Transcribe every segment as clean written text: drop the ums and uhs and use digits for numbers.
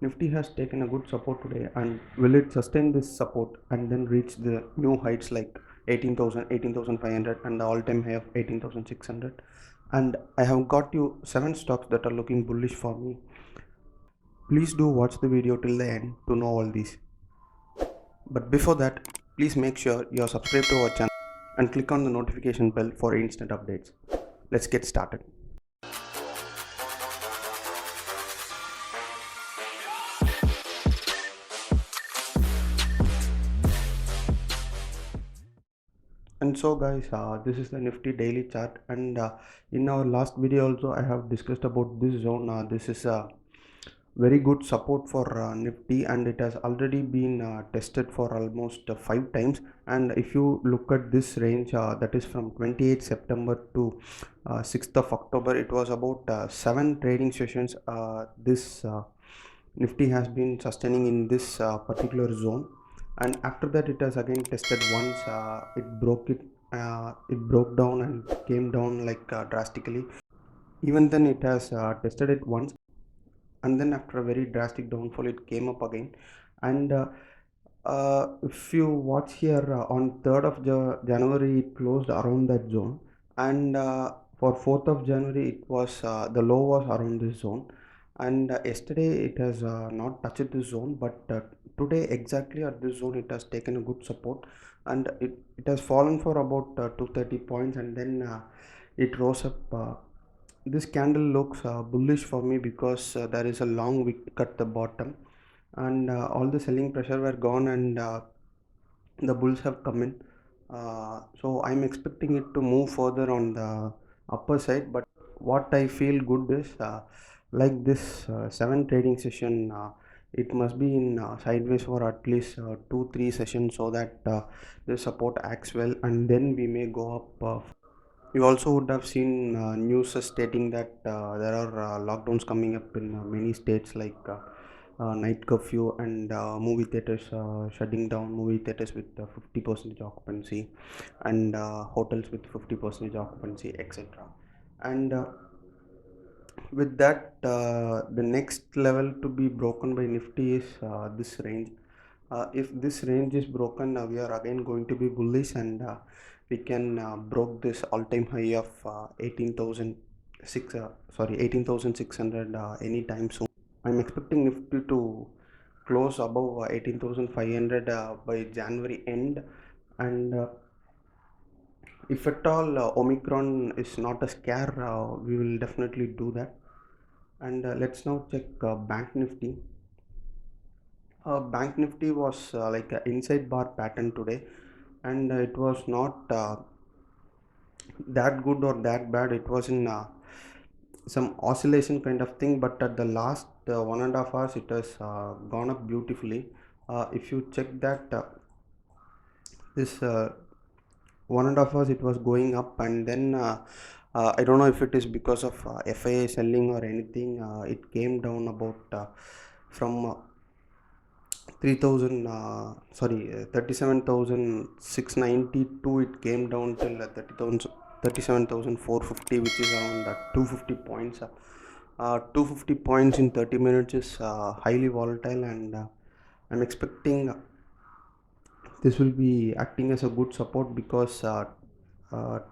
Nifty has taken a good support today, and will it sustain this support and then reach the new heights like 18,000, 18,500, and the all-time high of 18,600? And I have got you 7 stocks that are looking bullish for me. Please do watch the video till the end to know all these. But before that, please make sure you are subscribed to our channel and click on the notification bell for instant updates. Let's get started. And so guys, this is the Nifty daily chart, and in our last video also I have discussed about this zone. This is a very good support for Nifty, and it has already been tested for almost 5 times. And if you look at this range, that is from 28th September to 6th of October, it was about 7 trading sessions. This Nifty has been sustaining in this particular zone, and after that it has again tested once. It broke down and came down like drastically. Even then it has tested it once, and then after a very drastic downfall it came up again. And if you watch here, on 3rd of January it closed around that zone, and for 4th of January it was the low was around this zone. And yesterday it has not touched this zone, but today exactly at this zone it has taken a good support, and it has fallen for about 230 points, and then it rose up. This candle looks bullish for me because there is a long wick at the bottom, and all the selling pressure were gone, and the bulls have come in. So I'm expecting it to move further on the upper side. But what I feel good is, like this 7 trading session, it must be in sideways for at least 2-3 sessions, so that the support acts well, and then we may go up. You also would have seen news stating that there are lockdowns coming up in many states, like night curfew, and movie theaters shutting down, movie theaters with 50% occupancy, and hotels with 50% occupancy, etc. And with that, the next level to be broken by Nifty is this range. If this range is broken, we are again going to be bullish, and we can broke this all-time high of 18,600 anytime soon. I'm expecting Nifty to close above 18,500 by January end, and if at all Omicron is not a scare, we will definitely do that. And let's now check Bank Nifty. Bank Nifty was like an inside bar pattern today, and it was not that good or that bad. It was in some oscillation kind of thing, but at the last 1.5 hours it has gone up beautifully. If you check that, this 1.5 hours it was going up, and then I don't know if it is because of FIA selling or anything. It came down about from 3000 sorry 37,692. It came down till 37,450, which is around 250 points. 250 points in 30 minutes is highly volatile, and I'm expecting this will be acting as a good support, because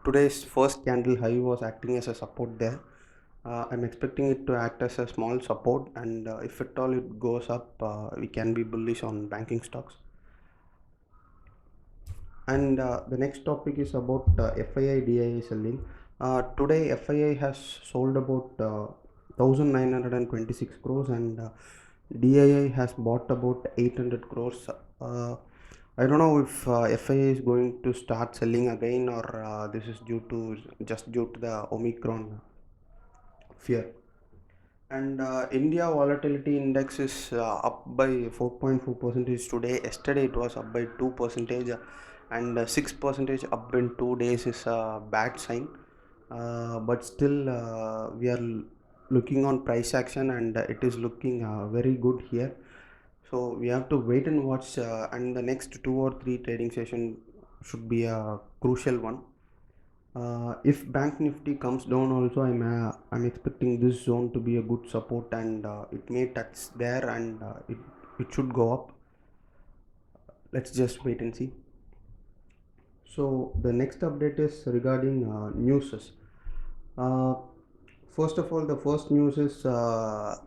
today's first candle high was acting as a support there. I'm expecting it to act as a small support, and if at all it goes up, we can be bullish on banking stocks. And the next topic is about FII DII selling. Today FII has sold about 1926 crores, and DII has bought about 800 crores. I don't know if FII is going to start selling again, or this is just due to the Omicron fear. And India volatility index is up by 4.4 percentage today. Yesterday it was up by 2 percentage, and 6 percentage up in 2 days is a bad sign. But still, we are looking on price action, and it is looking very good here. So we have to wait and watch, and the next 2 or 3 trading session should be a crucial one. If Bank Nifty comes down also, I'm expecting this zone to be a good support, and it may touch there, and it should go up. Let's just wait and see. So the next update is regarding news. Uh, First of all, the first news is Mukesh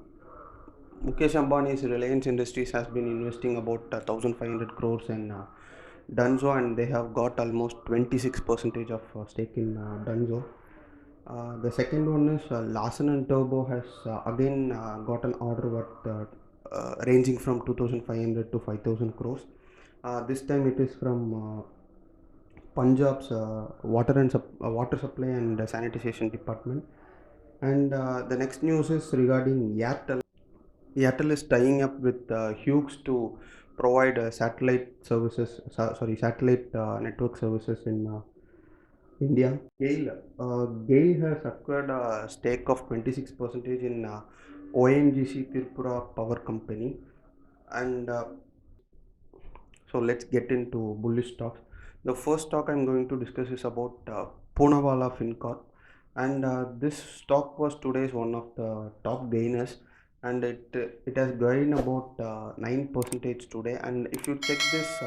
Ambani's Reliance Industries has been investing about 1,500 crores in Dunzo, and they have got almost 26% of stake in Dunzo. The second one is Larsen and Turbo has again got an order worth ranging from 2,500 to 5,000 crores. This time it is from Punjab's water supply and sanitization department. And the next news is regarding Airtel. Airtel is tying up with Hughes to provide satellite network services in India. GAIL has acquired a stake of 26% in ONGC Tripura Power Company, and so let's get into bullish stocks. The first stock I'm going to discuss is about Poonawalla Fincorp, and this stock was today's one of the top gainers, and it has gained about 9% today. And if you check this,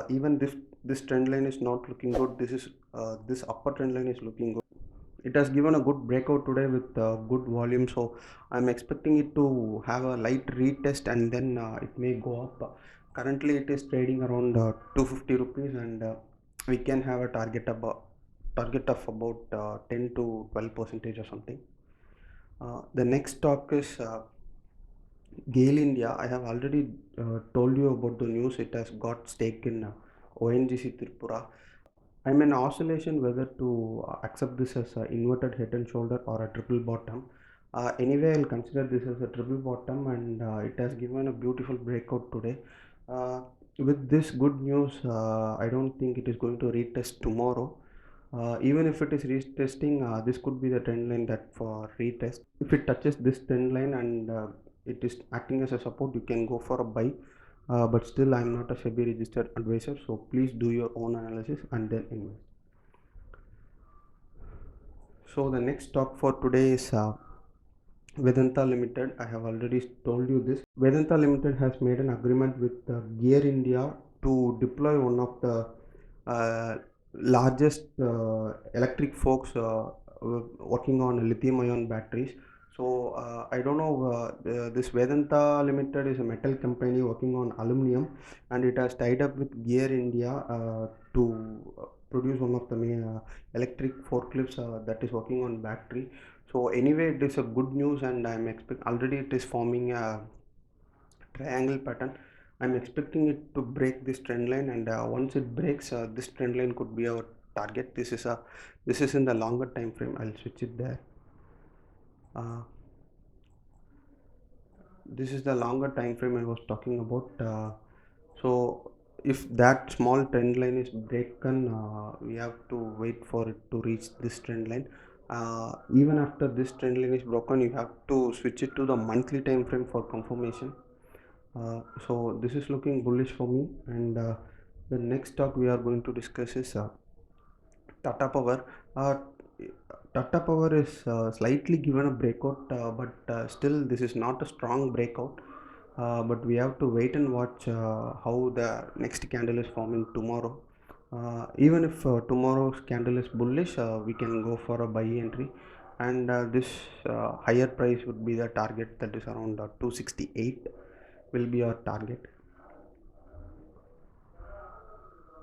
even this trend line is not looking good. This upper trend line is looking good. It has given a good breakout today with good volume, so I'm expecting it to have a light retest, and then it may go up. Currently it is trading around 250 rupees, and we can have a target of about 10 to 12 percentage or something. The next stock is GAIL India. I have already told you about the news. It has got stake in ONGC Tripura. I'm in oscillation whether to accept this as an inverted head and shoulder or a triple bottom. Anyway, I'll consider this as a triple bottom, and it has given a beautiful breakout today. With this good news, I don't think it is going to retest tomorrow. Even if it is retesting, this could be the trend line that for retest. If it touches this trend line and it is acting as a support, you can go for a buy. But still, I'm not a SEBI registered advisor, so please do your own analysis and then invest. So the next stock for today is Vedanta Limited. I have already told you this. Vedanta Limited has made an agreement with Gear India to deploy one of the largest electric forks working on lithium-ion batteries. So I don't know. This Vedanta Limited is a metal company working on aluminum, and it has tied up with Gear India to produce one of the electric forklifts that is working on battery. So anyway, it is a good news, and I'm expect already it is forming a triangle pattern. I'm expecting it to break this trend line, and once it breaks, this trend line could be our target. This is in the longer time frame. I'll switch it there. Uh, this is the longer time frame I was talking about. So if that small trend line is broken, we have to wait for it to reach this trend line. Even after this trend line is broken, you have to switch it to the monthly time frame for confirmation. So this is looking bullish for me, and the next stock we are going to discuss is Tata Power. Tata Power is slightly given a breakout, but still this is not a strong breakout. But we have to wait and watch how the next candle is forming tomorrow. Even if tomorrow's candle is bullish, we can go for a buy entry, and this higher price would be the target, that is around 268 will be our target.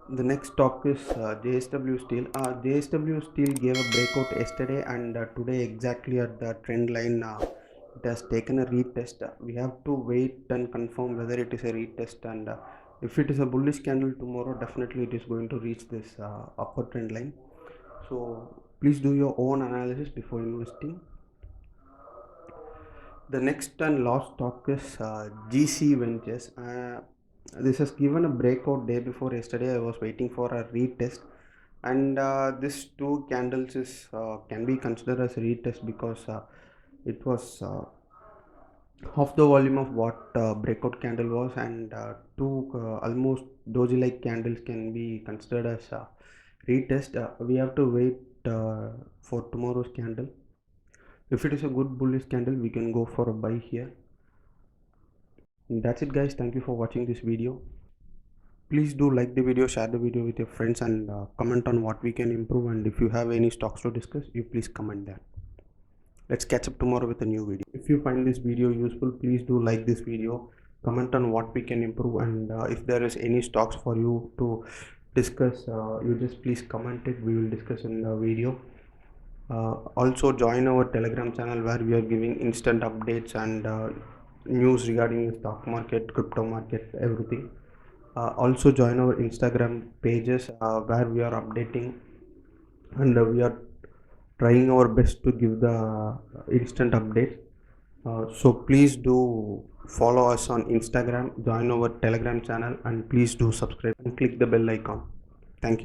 The next stock is JSW Steel. JSW Steel gave a breakout yesterday, and today exactly at the trend line it has taken a retest. We have to wait and confirm whether it is a retest, and if it is a bullish candle tomorrow, definitely it is going to reach this upper trend line. So please do your own analysis before investing. The next and last stock is GC Ventures. This has given a breakout day before yesterday. I was waiting for a retest, and this two candles is can be considered as a retest because it was half the volume of what breakout candle was, and two almost doji like candles can be considered as retest. We have to wait for tomorrow's candle. If it is a good bullish candle, we can go for a buy here. And that's it guys, thank you for watching this video. Please do like the video, share the video with your friends, and comment on what we can improve, and if you have any stocks to discuss, you please comment that. Let's catch up tomorrow with a new video. If you find this video useful, please do like this video, comment on what we can improve, and if there is any stocks for you to discuss, you just please comment it, we will discuss in the video. Also join our Telegram channel where we are giving instant updates and news regarding the stock market, crypto market, everything. Also join our Instagram pages where we are updating, and we are trying our best to give the instant updates. So please do follow us on Instagram, join our Telegram channel, and please do subscribe and click the bell icon. Thank you.